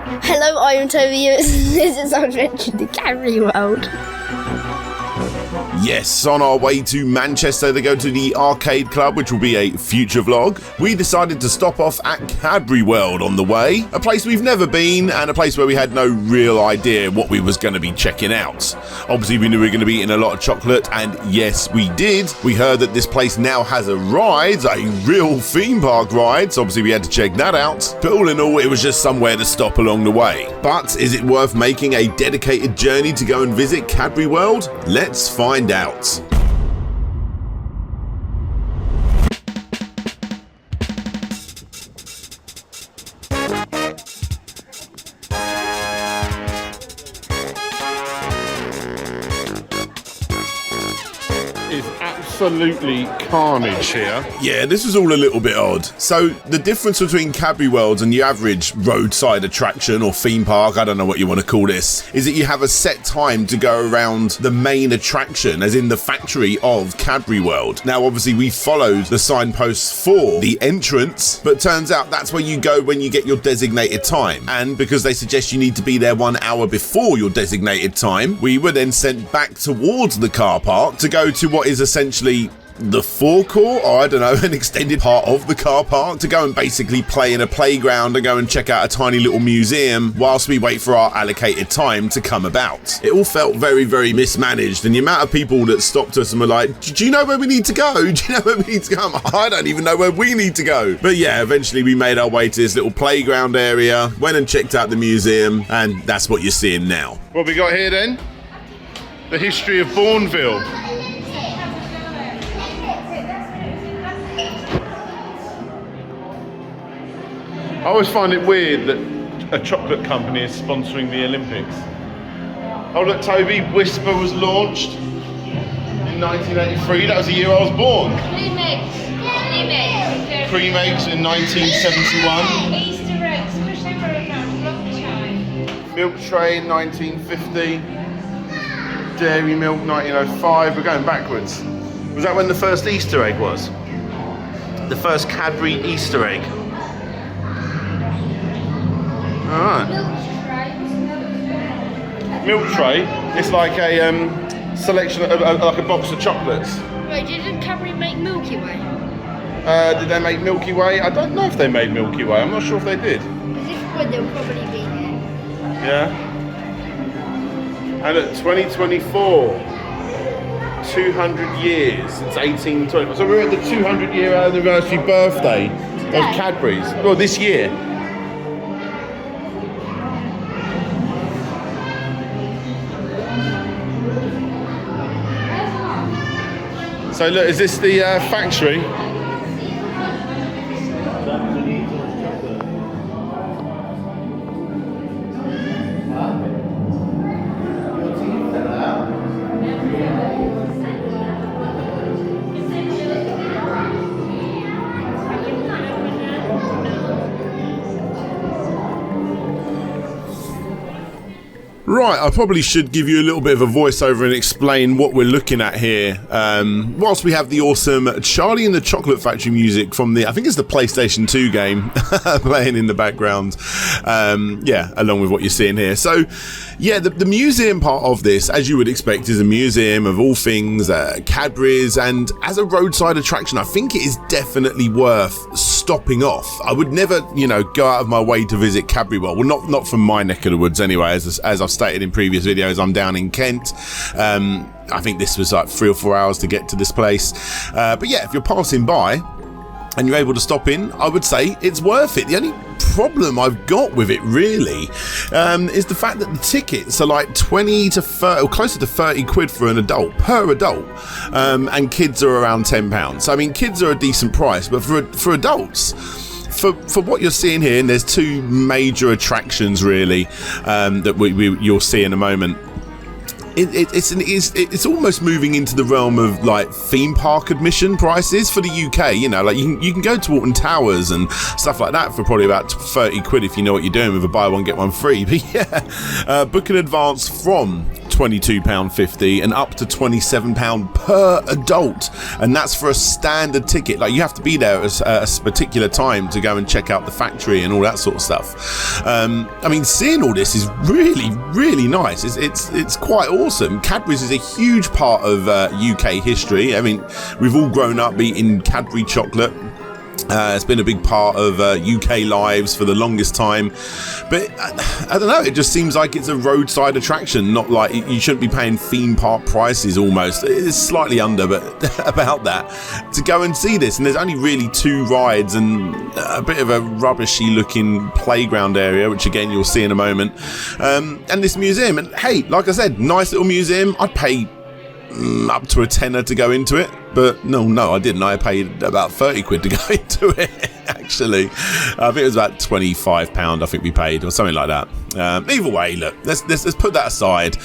Hello, I am Toby. This is our adventure to Cadbury World. Yes, on our way to Manchester to go to the arcade club, which will be a future vlog, we decided to stop off at Cadbury World on the way, a place we've never been and a place where we had no real idea what we was going to be checking out. Obviously we knew we were going to be eating a lot of chocolate, and yes we did. We heard that this place now has a ride, a real theme park ride, so obviously we had to check that out. But all in all, it was just somewhere to stop along the way. But is it worth making a dedicated journey to go and visit Cadbury World? Let's find out. Is absolutely carnage here. Yeah, this was all a little bit odd. So the difference between Cadbury World and the average roadside attraction or theme park, I don't know what you want to call this, is that you have a set time to go around the main attraction, as in the factory of Cadbury World. Now obviously we followed the signposts for the entrance, but turns out that's where you go when you get your designated time. And because they suggest you need to be there 1 hour before your designated time, we were then sent back towards the car park to go to what is essentially the forecourt, or I don't know, an extended part of the car park, to go and basically play in a playground and go and check out a tiny little museum whilst we wait for our allocated time to come about. It all felt very, very mismanaged, and the amount of people that stopped us and were like, do you know where we need to go? Do you know where we need to go? I don't even know where we need to go. But yeah, eventually we made our way to this little playground area, went and checked out the museum, and that's what you're seeing now. What we got here then? The history of Bourneville. I always find it weird that a chocolate company is sponsoring the Olympics. Oh look, Toby, Whisper was launched in 1983. That was the year I was born. Cream eggs in 1971. Easter eggs, which they were around, block chime. Milk tray in 1950. Dairy milk 1905. We're going backwards. Was that when the first Easter egg was? The first Cadbury Easter egg. Alright. Milk tray. It's like a selection of like a box of chocolates. Right, didn't Cadbury make Milky Way? Did they make Milky Way? I don't know if they made Milky Way. I'm not sure if they did. Because if it would, they'll probably be there. Yeah. And at 2024, 200 years since 1820. So we're at the 200-year anniversary birthday of Cadbury's. Well, this year. So look, is this the factory? Right, I probably should give you a little bit of a voiceover and explain what we're looking at here. Whilst we have the awesome Charlie and the Chocolate Factory music from the, I think it's the PlayStation 2 game, playing in the background. Yeah, along with what you're seeing here. So, yeah, the museum part of this, as you would expect, is a museum of all things Cadbury's, and as a roadside attraction, I think it is definitely worth stopping off. I would never, go out of my way to visit Cadbury World. Well, not from my neck of the woods anyway, as I've stated in previous videos. I'm down in Kent. I think this was like 3 or 4 hours to get to this place. But yeah, if you're passing by and you're able to stop in, I would say it's worth it. The only problem I've got with it really is the fact that the tickets are like 20 to 30 or closer to 30 quid for an adult, per adult, and kids are around £10. So I mean, kids are a decent price, but for adults, for what you're seeing here, and there's two major attractions really that you'll see in a moment. It's almost moving into the realm of like theme park admission prices for the UK. Like you can go to Alton Towers and stuff like that for probably about 30 quid if you know what you're doing with a buy one get one free. But yeah, book in advance from £22.50 and up to £27 per adult, and that's for a standard ticket. Like, you have to be there at a particular time to go and check out the factory and all that sort of stuff. I mean, seeing all this is really, really nice. It's quite awesome. Cadbury's is a huge part of UK history. I mean, we've all grown up eating Cadbury chocolate. It's been a big part of UK lives for the longest time, but I don't know, it just seems like it's a roadside attraction, not like you shouldn't be paying theme park prices. Almost, it's slightly under, but about that, to go and see this. And there's only really 2 rides and a bit of a rubbishy looking playground area, which again you'll see in a moment, and this museum. And hey, like I said, nice little museum. I'd pay up to a tenner to go into it, but no, I didn't. I paid about 30 quid to go into it, actually. I think it was about £25, I think we paid, or something like that. Either way, look, let's put that aside.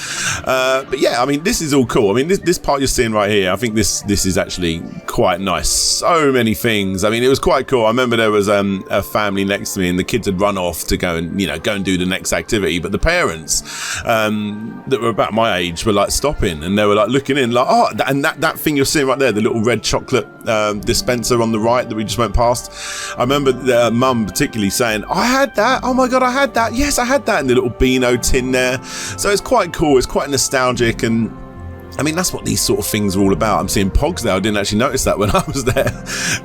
But yeah, I mean, this is all cool. I mean, this part you're seeing right here, I think this is actually quite nice. So many things. I mean, it was quite cool. I remember there was a family next to me, and the kids had run off to go and do the next activity, but the parents that were about my age were like stopping, and they were like looking in, like, oh, and that thing you're seeing right there, the little red chocolate dispenser on the right that we just went past. I remember mum particularly saying, I had that. Oh my god, I had that. Yes, I had that in the little Beano tin there. So it's quite cool. It's quite nostalgic, and I mean, that's what these sort of things are all about. I'm seeing Pogs there. I didn't actually notice that when I was there,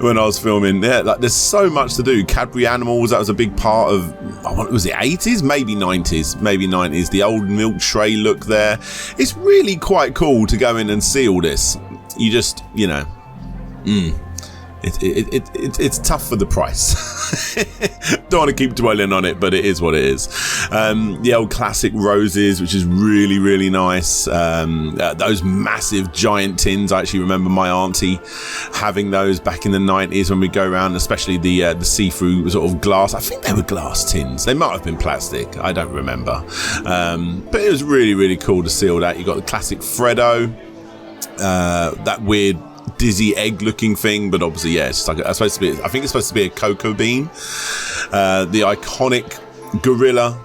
when I was filming. Yeah, like, there's so much to do. Cadbury Animals, that was a big part of, was it 80s? Maybe 90s. The old milk tray look there. It's really quite cool to go in and see all this. You just, it's tough for the price. Don't want to keep dwelling on it, but it is what it is. The old classic roses, which is really, really nice. Those massive giant tins. I actually remember my auntie having those back in the 90s when we go around, especially the see-through sort of glass. I think they were glass tins. They might have been plastic. I don't remember. But it was really, really cool to see all that. You got the classic Freddo, that weird dizzy egg looking thing, but obviously, yeah, it's like, I think it's supposed to be a cocoa bean. The iconic gorilla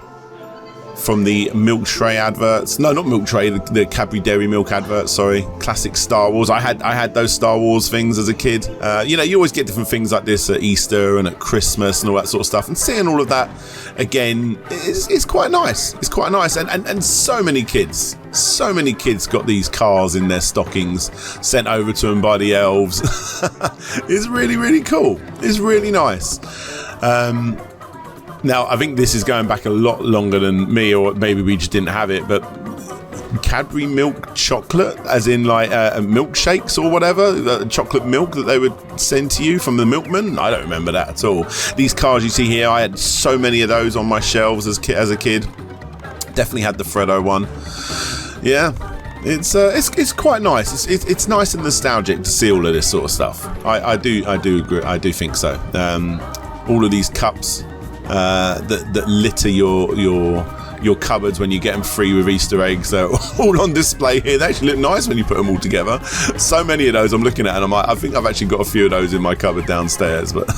from the milk tray adverts. No, not milk tray, the Cadbury Dairy Milk adverts, sorry. Classic Star Wars. I had those Star Wars things as a kid. You always get different things like this at Easter and at Christmas and all that sort of stuff, and seeing all of that again is quite nice. It's quite nice, and so many kids got these cars in their stockings sent over to them by the elves. It's really, really cool. It's really nice. Now, I think this is going back a lot longer than me, or maybe we just didn't have it, but Cadbury milk chocolate, as in like milkshakes or whatever, chocolate milk that they would send to you from the milkman. I don't remember that at all. These cars you see here, I had so many of those on my shelves as a kid. Definitely had the Freddo one. Yeah, it's quite nice. It's nice and nostalgic to see all of this sort of stuff. I do agree. I do think so. All of these cups that litter your cupboards when you get them free with Easter eggs, they're all on display here. They actually look nice when you put them all together. So many of those I'm looking at, and I'm like, I think I've actually got a few of those in my cupboard downstairs, but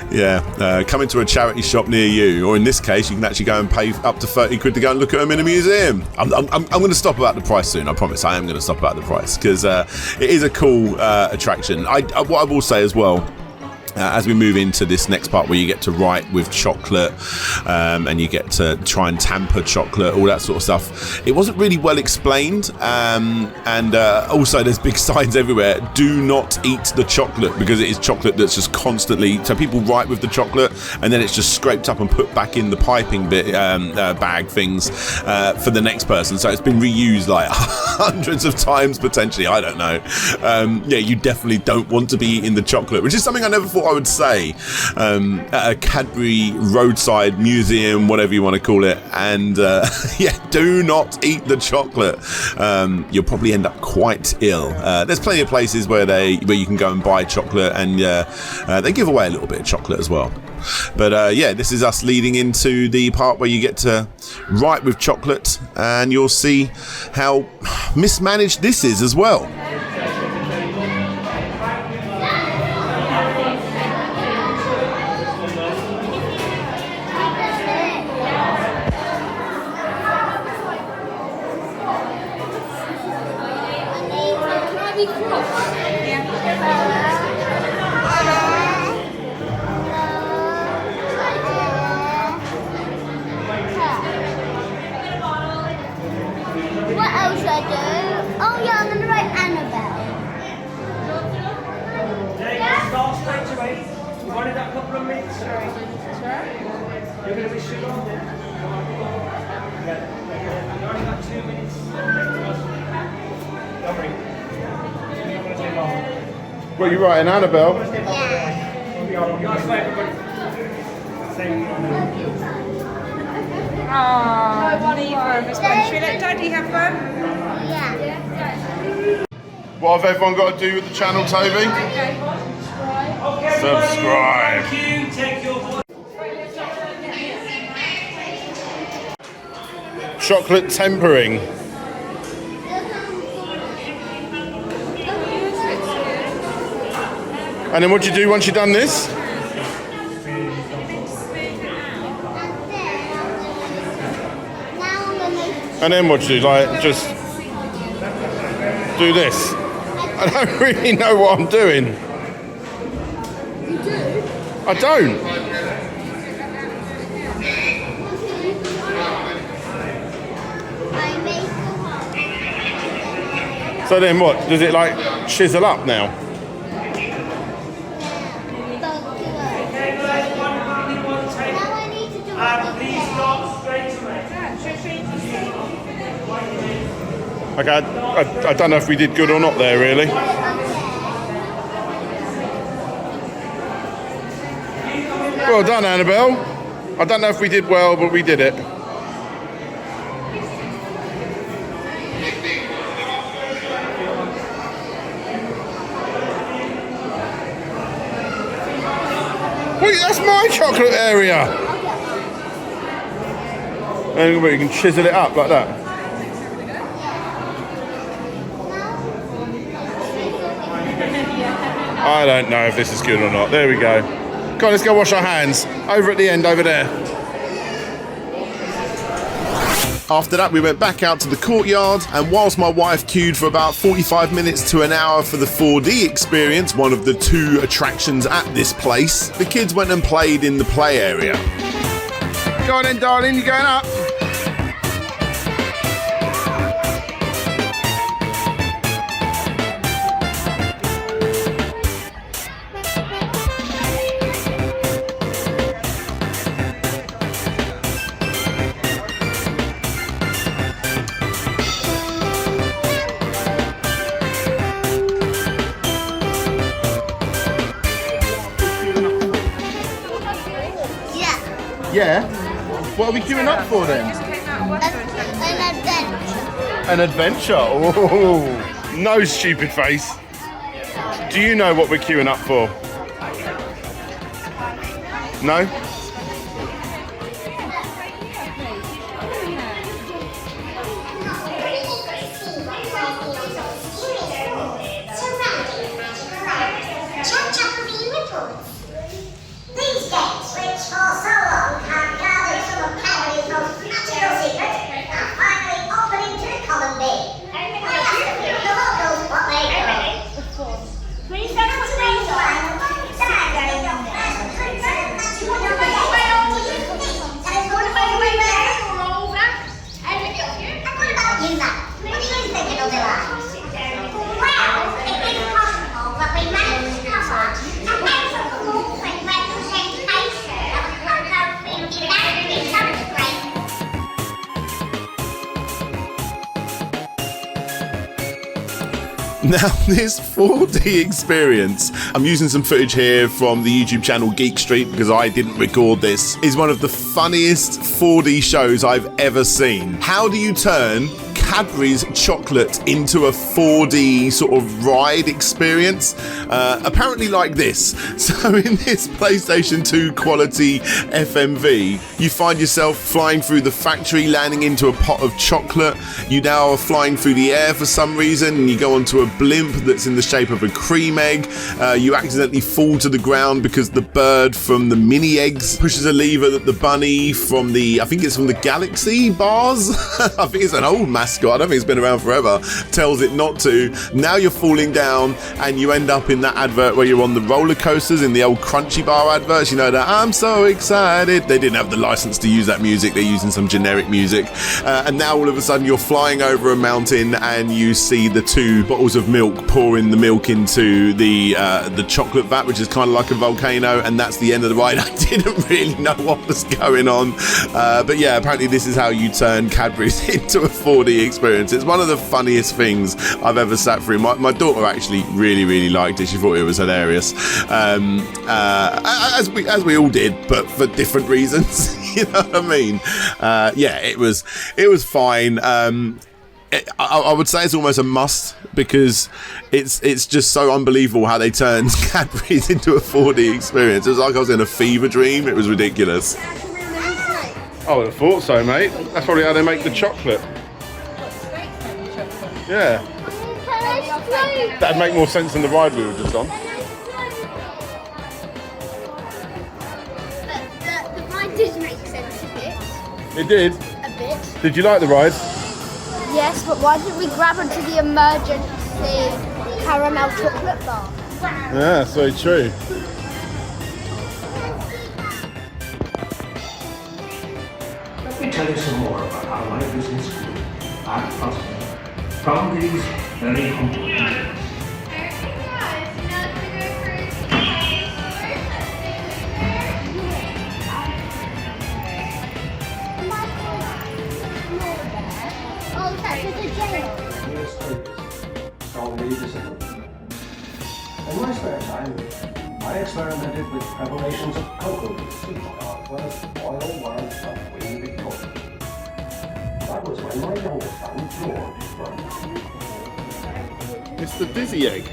yeah, come into a charity shop near you, or in this case, you can actually go and pay up to 30 quid to go and look at them in a museum. I'm going to stop about the price soon. I promise. I am going to stop about the price, because it is a cool attraction. What I will say as well, as we move into this next part where you get to write with chocolate, and you get to try and tamper chocolate, all that sort of stuff, it wasn't really well explained, and also there's big signs everywhere: do not eat the chocolate, because it is chocolate that's just constantly, so people write with the chocolate and then it's just scraped up and put back in the piping bit bag things for the next person, so it's been reused like hundreds of times potentially. I don't know. Yeah, you definitely don't want to be eating the chocolate, which is something I never thought I would say at a Cadbury roadside museum, whatever you want to call it. And yeah, do not eat the chocolate. You'll probably end up quite ill. There's plenty of places where you can go and buy chocolate, and they give away a little bit of chocolate as well. But yeah, this is us leading into the part where you get to write with chocolate, and you'll see how mismanaged this is as well. I do? Oh yeah, I'm gonna write Annabelle. Start straight away. We've only got a couple of minutes. Sorry. You're going to be shooting on there. You've only got 2 minutes. Don't worry. You're not going to take long. What are you writing, Annabelle? Yeah. You guys wait, everybody. Same. Neither of us went. Should we let Daddy have one? Yeah. What have everyone got to do with the channel, Toby? Subscribe. Thank you. Take your voice. Chocolate tempering. And then what do you do once you've done this? And then what do you do? Like, just do this? I don't really know what I'm doing. You do? I don't. I make So then what? Does it like chisel up now? Now I need to do Please start straight away. Okay, I don't know if we did good or not there, really. Well done, Annabelle. I don't know if we did well, but we did it. Wait, that's my chocolate area. And you can chisel it up like that. I don't know if this is good or not. There we go. Come on, let's go wash our hands. Over at the end, over there. After that, we went back out to the courtyard, and whilst my wife queued for about 45 minutes to an hour for the 4D experience, one of the 2 attractions at this place, the kids went and played in the play area. Go on then, darling, you're going up. Yeah. What are we queuing up for then? An adventure. An adventure? Oh, no, stupid face. Do you know what we're queuing up for? No? These games, which for so long have gathered some of Cadbury's most magical secrets, are finally opening to the common bee. I asked the locals what they do. Please don't explain why the one diagram your first treatment that you would have made. That is going to be way better. And what about you, Matt? What do you think it'll be like? Well, it is possible that we managed to cover a beautiful representation of a cocoa-themed imaginary chocolate plate. Now, this 4D experience, I'm using some footage here from the YouTube channel Geek Street because I didn't record this, is one of the funniest 4D shows I've ever seen. How do you turn Cadbury's chocolate into a 4D sort of ride experience? Apparently like this. So in this PlayStation 2 quality FMV, you find yourself flying through the factory, landing into a pot of chocolate. You now are flying through the air for some reason, and you go onto a blimp that's in the shape of a cream egg. You accidentally fall to the ground because the bird from the mini eggs pushes a lever that the bunny from the, I think it's from the Galaxy bars. I think it's an old mascot mascot, I don't think it's been around forever, tells it not to. Now you're falling down and you end up in that advert where you're on the roller coasters in the old Crunchy Bar adverts, you know, that I'm so excited. They didn't have the license to use that music, they're using some generic music. And now all of a sudden you're flying over a mountain and you see the two bottles of milk pouring the milk into the chocolate vat, which is kind of like a volcano, and that's the end of the ride. I didn't really know what was going on, but yeah, apparently this is how you turn Cadbury's into a 4D experience. It's one of the funniest things I've ever sat through. My daughter actually really liked it. She thought it was hilarious, as we all did, but for different reasons. You know what I mean? Yeah, it was fine. I would say it's almost a must, because it's just so unbelievable how they turned Cadbury's into a 4D experience. It was like I was in a fever dream. It was ridiculous. I would have thought so, mate. That's probably how they make the chocolate. Yeah. That'd make more sense than the ride we were just on. The ride did make sense a bit. It did? A bit. Did you like the ride? Yes, but why didn't we grab onto the emergency caramel chocolate bar? Yeah, that's very true. Let me tell you some more about how life is in school and possible from these very humble beginnings. In my spare time, I experimented with preparations of cocoa beans as well as oil warmed up in Victoria. That was when my youngest son, George, was born. It's the dizzy egg.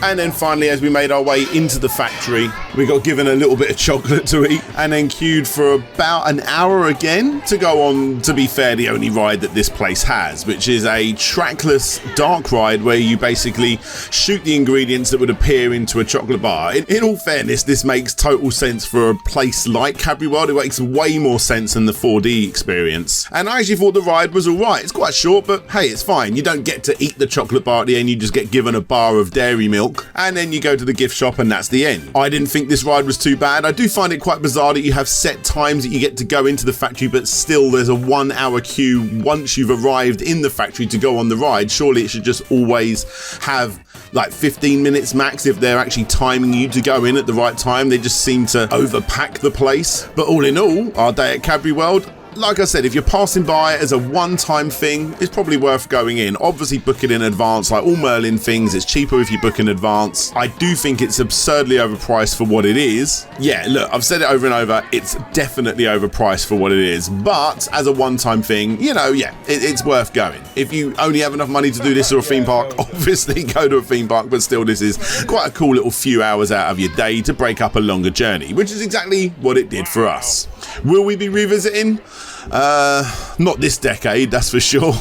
And then finally, as we made our way into the factory, we got given a little bit of chocolate to eat and then queued for about an hour again to go on, to be fair, the only ride that this place has, which is a trackless dark ride where you basically shoot the ingredients that would appear into a chocolate bar. In all fairness, this makes total sense for a place like Cadbury World. It makes way more sense than the 4D experience. And I actually thought the ride was alright. It's quite short, but hey, it's fine. You don't get to eat the chocolate bar at the end, you just get given a bar of dairy milk. And then you go to the gift shop and that's the end. I didn't think this ride was too bad. I do find it quite bizarre that you have set times that you get to go into the factory, but still there's a 1 hour queue once you've arrived in the factory to go on the ride. Surely it should just always have like 15 minutes max if they're actually timing you to go in at the right time. They just seem to overpack the place. But all in all, our day at Cadbury World, like I said, if you're passing by as a one-time thing, it's probably worth going in. Obviously book it in advance, like all Merlin things, it's cheaper if you book in advance. I do think it's absurdly overpriced for what it is. Yeah, look, I've said it over and over, it's definitely overpriced for what it is, but as a one-time thing, you know, yeah, it's worth going. If you only have enough money to do this or a theme park, obviously go to a theme park, but still this is quite a cool little few hours out of your day to break up a longer journey, which is exactly what it did for us. Will we be revisiting? Not this decade, that's for sure.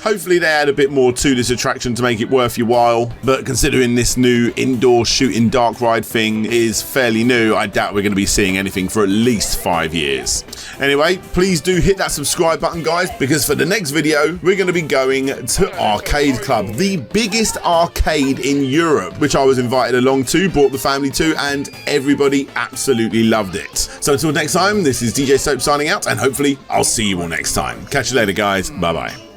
Hopefully they add a bit more to this attraction to make it worth your while, but considering this new indoor shooting dark ride thing is fairly new, I doubt we're going to be seeing anything for at least 5 years. Anyway, please do hit that subscribe button, guys, because for the next video we're going to be going to Arcade Club, the biggest arcade in Europe, which I was invited along to, brought the family to, and everybody absolutely loved it. So until next time, this is DJ Soap signing out, and hopefully I'll see you all next time. Catch you later, guys. Bye bye.